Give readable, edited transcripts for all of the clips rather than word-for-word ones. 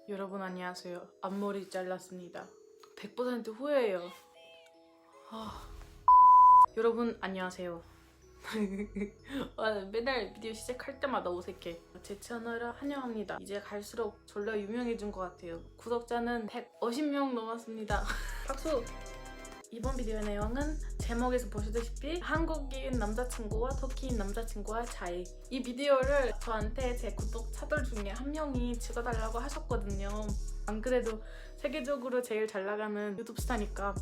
여러분 안녕하세요. 앞머리 잘랐습니다. 100% 후회해요. 여러분 안녕하세요. 맨날 비디오 시작할 때마다 어색해. 제 채널을 환영합니다. 이제 갈수록 졸라 유명해진 것 같아요. 구독자는 150명 넘었습니다. 박수! 이번 비디오의 내용은 제목에서 보시다시피 한국인 남자친구와 터키인 남자친구와 차이. 이 비디오를 저한테 제 구독자들 중에 한 명이 찍어달라고 하셨거든요. 안 그래도 세계적으로 제일 잘 나가는 유튜브 스타니까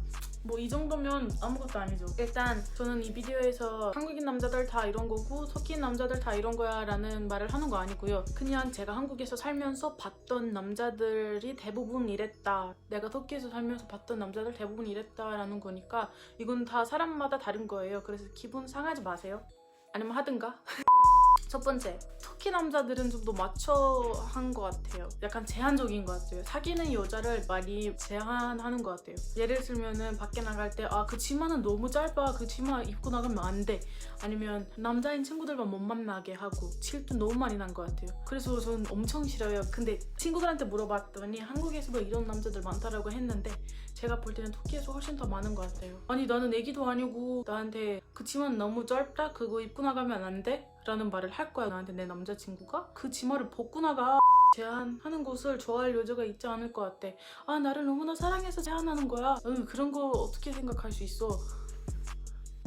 뭐 이 정도면 아무것도 아니죠. 일단 저는 이 비디오에서 한국인 남자들 다 이런 거고 터키인 남자들 다 이런 거야 라는 말을 하는 거 아니고요. 그냥 제가 한국에서 살면서 봤던 남자들이 대부분 이랬다, 내가 터키에서 살면서 봤던 남자들 대부분 이랬다 라는 거니까 이건 다 사람마다 다른 거예요. 그래서 기분 상하지 마세요. 아니면 하든가. 첫 번째, 터키 남자들은 좀 더 마초한 것 같아요. 약간 제한적인 것 같아요. 사귀는 여자를 많이 제한하는 것 같아요. 예를 들면은 밖에 나갈 때 그 치마는 너무 짧아, 그 치마 입고 나가면 안 돼. 아니면 남자인 친구들만 못 만나게 하고 질투 너무 많이 난 것 같아요. 그래서 저는 엄청 싫어요. 근데 친구들한테 물어봤더니 한국에서도 이런 남자들 많다라고 했는데 제가 볼 때는 터키에서 훨씬 더 많은 것 같아요. 아니 나는 애기도 아니고 나한테 그 치마는 너무 짧다? 그거 입고 나가면 안 돼? 라는 말을 할 거야. 나한테 내 남자친구가 그 치마를 벗고 나가. 제한하는 것을 좋아할 여자가 있지 않을 것 같아. 나를 너무나 사랑해서 제한하는 거야. 그런 거 어떻게 생각할 수 있어.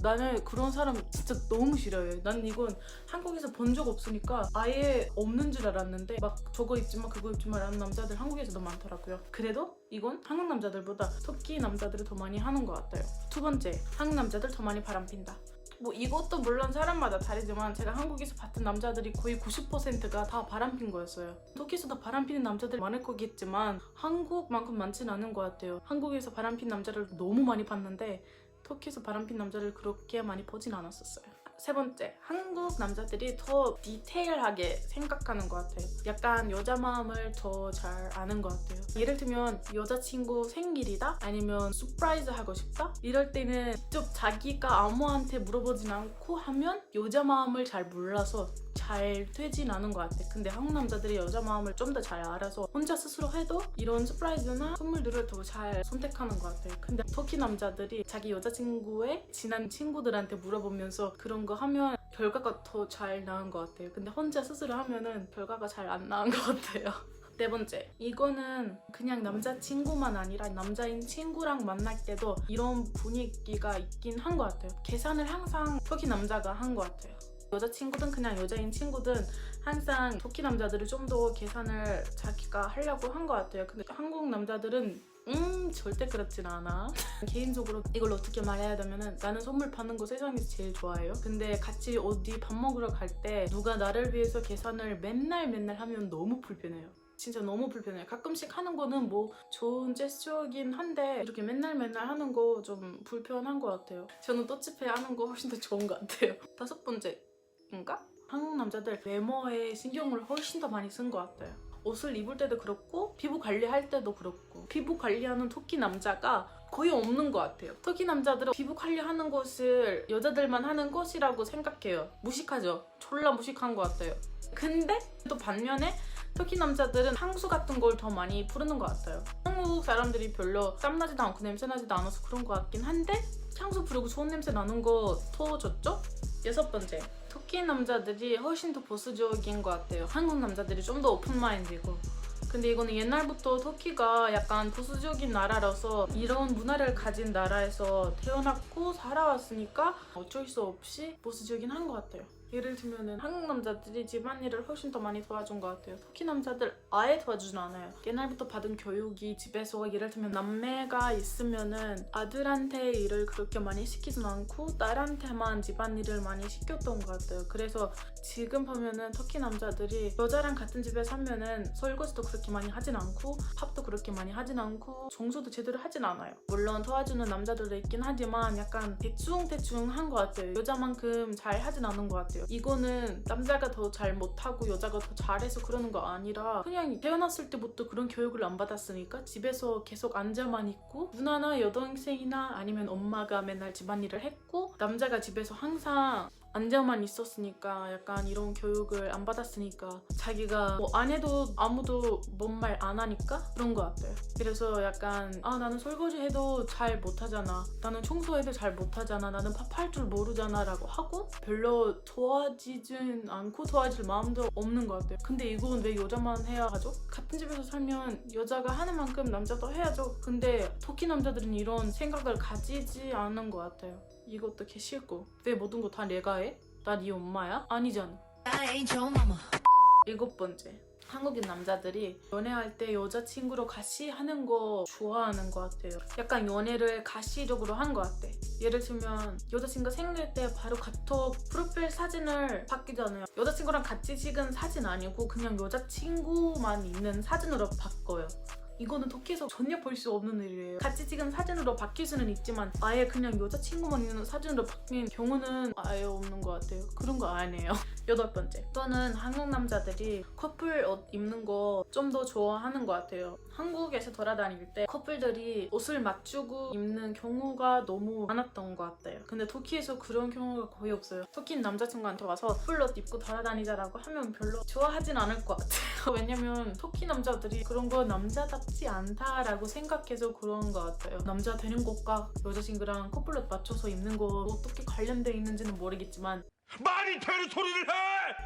나는 그런 사람 진짜 너무 싫어요. 난 이건 한국에서 본 적 없으니까 아예 없는 줄 알았는데 막 저거 입지마 그거 입지마 라는 남자들 한국에서 도 많더라고요. 그래도 이건 한국 남자들보다 터키 남자들이 더 많이 하는 것 같아요. 두 번째, 한국 남자들 더 많이 바람핀다. 뭐 이것도 물론 사람마다 다르지만 제가 한국에서 봤던 남자들이 거의 90%가 다 바람핀 거였어요. 터키에서도 바람피는 남자들이 많을 거겠지만 한국만큼 많진 않은 것 같아요. 한국에서 바람핀 남자를 너무 많이 봤는데 터키에서 바람핀 남자를 그렇게 많이 보진 않았었어요. 세 번째, 한국 남자들이 더 디테일하게 생각하는 것 같아요. 약간 여자 마음을 더 잘 아는 것 같아요. 예를 들면 여자친구 생일이다? 아니면 서프라이즈 하고 싶다? 이럴 때는 직접 자기가 아무한테 물어보진 않고 하면 여자 마음을 잘 몰라서 잘 되진 않은 것 같아. 근데 한국 남자들이 여자 마음을 좀 더 잘 알아서 혼자 스스로 해도 이런 서프라이즈나 선물들을 더 잘 선택하는 것 같아요. 근데 터키 남자들이 자기 여자친구의 친한 친구들한테 물어보면서 그런 거 하면 결과가 더 잘 나은 것 같아요. 근데 혼자 스스로 하면은 결과가 잘 안 나은 것 같아요. 네 번째, 이거는 그냥 남자친구만 아니라 남자인 친구랑 만날 때도 이런 분위기가 있긴 한 것 같아요. 계산을 항상 터키 남자가 한 것 같아요. 여자친구든 그냥 여자인 친구든 항상 터키 남자들을 좀 더 계산을 자기가 하려고 한 것 같아요. 근데 한국 남자들은 절대 그렇진 않아. 개인적으로 이걸 어떻게 말해야 되면은 나는 선물 받는 거 세상에서 제일 좋아해요. 근데 같이 어디 밥 먹으러 갈 때 누가 나를 위해서 계산을 맨날 하면 너무 불편해요. 진짜 너무 불편해요. 가끔씩 하는 거는 뭐 좋은 제스처긴 한데 이렇게 맨날 하는 거 좀 불편한 것 같아요. 저는 또치페 하는 거 훨씬 더 좋은 것 같아요. 다섯 번째인가? 한국 남자들 외모에 신경을 훨씬 더 많이 쓴 것 같아요. 옷을 입을 때도 그렇고 피부 관리할 때도 그렇고 피부 관리하는 터키 남자가 거의 없는 것 같아요. 터키 남자들은 피부 관리하는 것을 여자들만 하는 것이라고 생각해요. 무식하죠? 졸라 무식한 것 같아요. 근데 또 반면에 터키 남자들은 향수 같은 걸 더 많이 부르는 것 같아요. 한국 사람들이 별로 땀나지도 않고 냄새나지도 않아서 그런 것 같긴 한데 향수 부르고 좋은 냄새 나는 거 더 좋죠? 여섯 번째, 터키 남자들이 훨씬 더 보수적인 것 같아요. 한국 남자들이 좀 더 오픈마인드이고. 근데 이거는 옛날부터 터키가 약간 보수적인 나라라서 이런 문화를 가진 나라에서 태어났고 살아왔으니까 어쩔 수 없이 보수적인 한 것 같아요. 예를 들면은 한국 남자들이 집안일을 훨씬 더 많이 도와준 것 같아요. 터키 남자들 아예 도와주진 않아요. 옛날부터 받은 교육이 집에서 예를 들면 남매가 있으면은 아들한테 일을 그렇게 많이 시키진 않고 딸한테만 집안일을 많이 시켰던 것 같아요. 그래서 지금 보면은 터키 남자들이 여자랑 같은 집에 살면은 설거지도 그렇게 많이 하진 않고 밥도 그렇게 많이 하진 않고 청소도 제대로 하진 않아요. 물론 도와주는 남자들도 있긴 하지만 약간 대충 한 것 같아요. 여자만큼 잘 하진 않은 것 같아요. 이거는 남자가 더 잘 못하고 여자가 더 잘해서 그러는 거 아니라 그냥 태어났을 때부터 그런 교육을 안 받았으니까 집에서 계속 앉아만 있고 누나나 여동생이나 아니면 엄마가 맨날 집안일을 했고 남자가 집에서 항상 앉아만 있었으니까 약간 이런 교육을 안 받았으니까 자기가 뭐 안 해도 아무도 뭔 말 안 하니까 그런 것 같아요. 그래서 약간 나는 설거지 해도 잘 못하잖아, 나는 청소해도 잘 못하잖아, 나는 밥 할 줄 모르잖아 라고 하고 별로 도와지진 않고 도와줄 마음도 없는 것 같아요. 근데 이건 왜 여자만 해야 하죠? 같은 집에서 살면 여자가 하는 만큼 남자도 해야죠. 근데 터키 남자들은 이런 생각을 가지지 않은 것 같아요. 이것도 개 싫고, 왜 모든 거 다 내가 해? 나 네 엄마야? 아니잖아. 7번째, 한국인 남자들이 연애할 때 여자친구로 같이 하는 거 좋아하는 것 같아요. 약간 연애를 가시적으로 한 것 같아. 예를 들면 여자친구 생일 때 바로 카톡 프로필 사진을 바뀌잖아요. 여자친구랑 같이 찍은 사진 아니고 그냥 여자친구만 있는 사진으로 바꿔요. 이거는 터키에서 전혀 볼 수 없는 일이에요. 같이 찍은 사진으로 바뀔 수는 있지만 아예 그냥 여자친구만 있는 사진으로 바뀐 경우는 아예 없는 것 같아요. 그런 거 안 해요. 8번째, 또는 한국 남자들이 커플 옷 입는 거 좀 더 좋아하는 것 같아요. 한국에서 돌아다닐 때 커플들이 옷을 맞추고 입는 경우가 너무 많았던 것 같아요. 근데 터키에서 그런 경우가 거의 없어요. 터키 남자친구한테 와서 커플 옷 입고 돌아다니자라고 하면 별로 좋아하진 않을 것 같아요. 왜냐면 터키 남자들이 그런 거 남자답지 않다라고 생각해서 그런 것 같아요. 남자 되는 것과 여자친구랑 커플 옷 맞춰서 입는 거 어떻게 관련돼 있는지는 모르겠지만 말이 되는 소리를 해!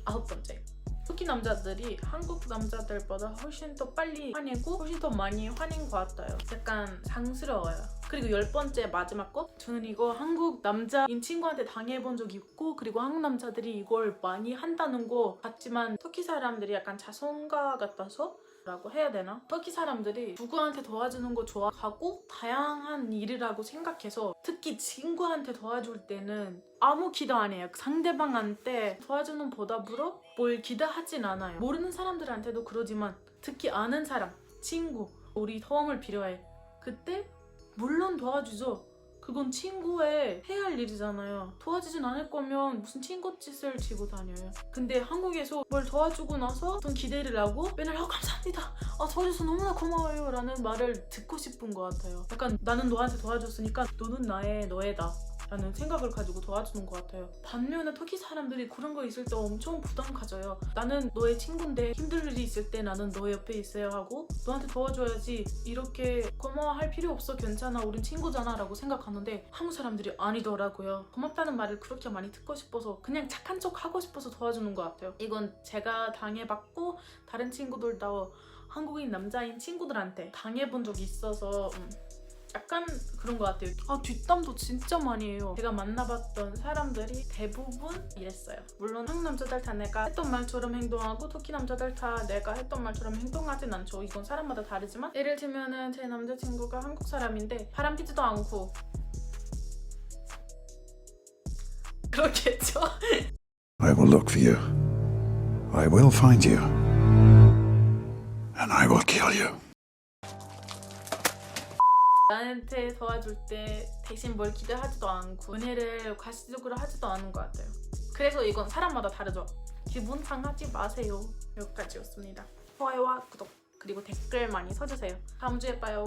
9번째, 터키 남자들이 한국 남자들보다 훨씬 더 빨리 화내고 훨씬 더 많이 화낸 것 같아요. 약간 상스러워요. 그리고 10번째 마지막 거, 저는 이거 한국 남자인 친구한테 당해본 적이 있고 그리고 한국 남자들이 이걸 많이 한다는 거 같지만 터키 사람들이 약간 자성가 같아서 라고 해야 되나? 터키 사람들이 누구한테 도와주는 거 좋아하고 다양한 일이라고 생각해서 특히 친구한테 도와줄 때는 아무 기대 안 해요. 상대방한테 도와주는 보답으로 뭘 기대하진 않아요. 모르는 사람들한테도 그러지만 특히 아는 사람, 친구, 우리 도움을 필요해. 그때 물론 도와주죠. 그건 친구의 해야 할 일이잖아요. 도와주진 않을 거면 무슨 친구 짓을 지고 다녀요. 근데 한국에서 뭘 도와주고 나서 어떤 기대를 하고 맨날 감사합니다, 도와줘서 너무나 고마워요 라는 말을 듣고 싶은 것 같아요. 약간 나는 너한테 도와줬으니까 너는 나의 너애다 라는 생각을 가지고 도와주는 것 같아요. 반면에 터키 사람들이 그런 거 있을 때 엄청 부담 가져요. 나는 너의 친구인데 힘들 일이 있을 때 나는 너 옆에 있어야 하고 너한테 도와줘야지, 이렇게 고마워할 필요 없어, 괜찮아, 우린 친구잖아 라고 생각하는데 한국 사람들이 아니더라고요. 고맙다는 말을 그렇게 많이 듣고 싶어서 그냥 착한 척 하고 싶어서 도와주는 것 같아요. 이건 제가 당해봤고 다른 친구들도 한국인 남자인 친구들한테 당해본 적이 있어서 약간 그런 것 같아요. 뒷담도 진짜 많이 해요. 제가 만나봤던 사람들이 대부분 이랬어요. 물론 한국 남자들 다 내가 했던 말처럼 행동하고 터키 남자들 다 내가 했던 말처럼 행동하진 않죠. 이건 사람마다 다르지만 예를 들면은 제 남자친구가 한국 사람인데 바람피지도 않고 그렇겠죠? I will look for you. I will find you. And I will kill you. 나한테 도와줄 때 대신 뭘 기대하지도 않고 은혜를 가시적으로 하지도 않은 것 같아요. 그래서 이건 사람마다 다르죠. 기분 상하지 마세요. 여기까지였습니다. 좋아요와 구독 그리고 댓글 많이 써주세요. 다음 주에 봐요.